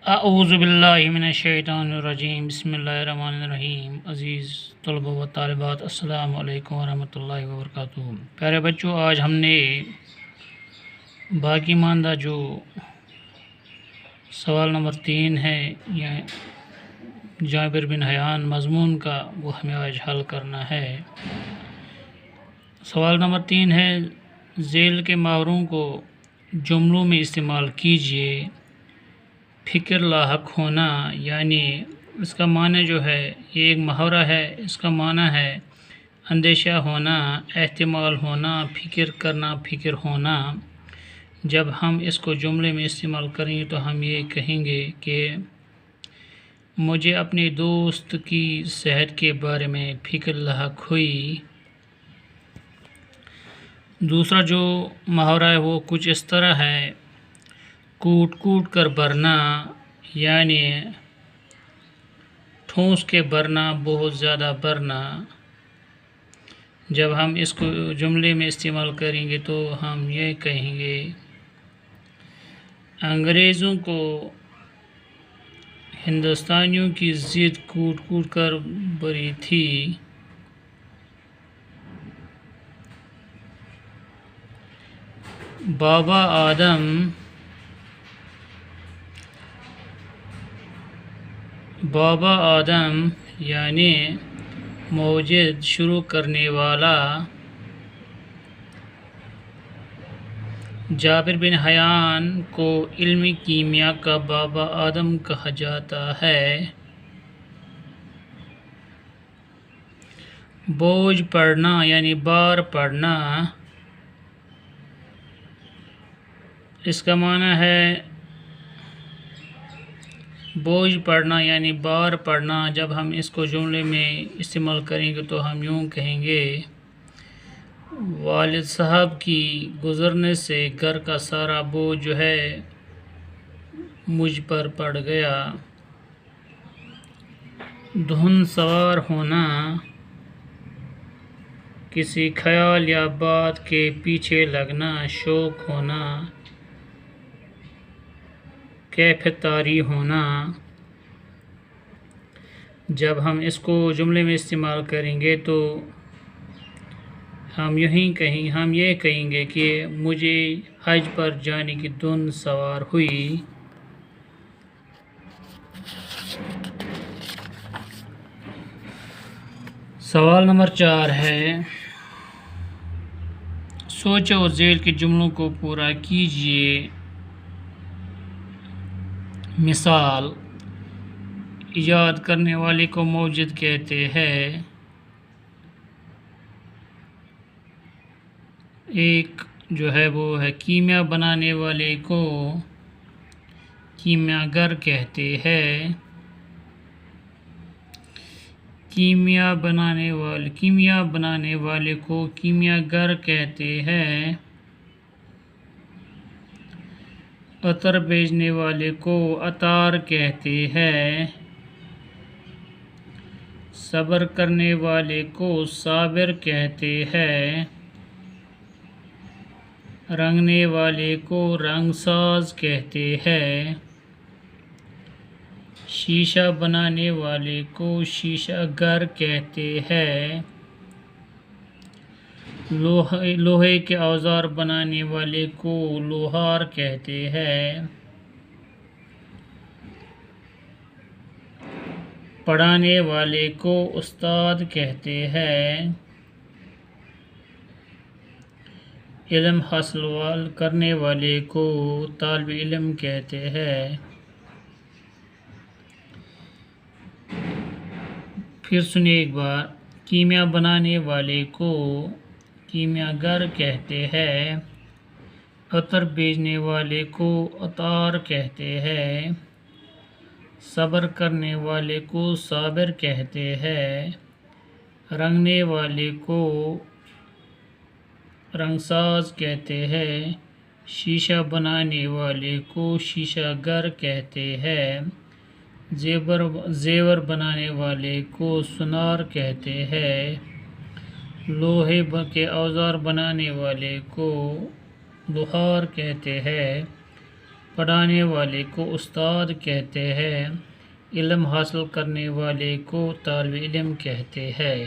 اعوذ باللہ من الشیطان الرجیم بسم اللہ الرحمن الرحیم۔ عزیز طلبہ و طالبات، السلام علیکم ورحمۃ اللہ وبرکاتہ۔ پیارے بچوں، آج ہم نے باقی ماندہ جو سوال نمبر 3 ہے یا جابر بن حیان مضمون کا، وہ ہمیں آج حل کرنا ہے۔ سوال نمبر 3 ہے، ذیل کے محاوروں کو جملوں میں استعمال کیجیے۔ فکر لاحق ہونا، یعنی اس کا معنی جو ہے، یہ ایک محاورہ ہے، اس کا معنی ہے اندیشہ ہونا، احتمال ہونا، فکر کرنا، فکر ہونا۔ جب ہم اس کو جملے میں استعمال کریں گے تو ہم یہ کہیں گے کہ مجھے اپنے دوست کی صحت کے بارے میں فکر لاحق ہوئی۔ دوسرا جو محاورہ ہے وہ کچھ اس طرح ہے، کوٹ کوٹ کر بھرنا، یعنی ٹھونس کے بھرنا، بہت زیادہ بھرنا۔ جب ہم اس کو جملے میں استعمال کریں گے تو ہم یہ کہیں گے، انگریزوں کو ہندوستانیوں کی ضد کوٹ کوٹ کر بھری تھی۔ بابا آدم یعنی موجد، شروع کرنے والا۔ جابر بن حیان کو علم کیمیا کا بابا آدم کہا جاتا ہے۔ بوجھ پڑھنا یعنی بار پڑھنا، اس کا معنی ہے بوجھ پڑھنا یعنی بار پڑھنا۔ جب ہم اس کو جملے میں استعمال کریں گے تو ہم یوں کہیں گے، والد صاحب کی گزرنے سے گھر کا سارا بوجھ جو ہے مجھ پر پڑ گیا۔ دھن سوار ہونا، کسی خیال یا بات کے پیچھے لگنا، شوق ہونا، کیف طاری ہونا۔ جب ہم اس کو جملے میں استعمال کریں گے تو ہم یہ کہیں گے کہ مجھے حج پر جانے کی دھن سوار ہوئی۔ سوال نمبر 4 ہے، سوچ اور ذیل کے جملوں کو پورا کیجیے۔ مثال، ایجاد کرنے والے کو موجد کہتے ہیں۔ ایک جو ہے وہ ہے، کیمیا بنانے والے کو کیمیا گر کہتے ہیں۔ کیمیا بنانے والے کو کیمیا گر کہتے ہیں۔ عطر بیچنے والے کو عطار کہتے ہیں۔ صبر کرنے والے کو صابر کہتے ہیں۔ رنگنے والے کو رنگ ساز کہتے ہیں۔ شیشہ بنانے والے کو شیشہ گر کہتے ہیں۔ لوہے کے اوزار بنانے والے کو لوہار کہتے ہیں۔ پڑھانے والے کو استاد کہتے ہیں۔ علم حاصل کرنے والے کو طالب علم کہتے ہیں۔ پھر سنیے ایک بار، کیمیا بنانے والے کو کیمیا گر کہتے ہیں۔ عطر بیچنے والے کو عطار کہتے ہیں۔ صبر کرنے والے کو صابر کہتے ہیں۔ رنگنے والے کو رنگ ساز کہتے ہیں۔ شیشہ بنانے والے کو شیشہ گر کہتے ہیں۔ زیور بنانے والے کو سونار کہتے ہیں۔ لوہے کے اوزار بنانے والے کو لوہار کہتے ہیں۔ پڑھانے والے کو استاد کہتے ہیں، علم حاصل کرنے والے کو طالب علم کہتے ہیں۔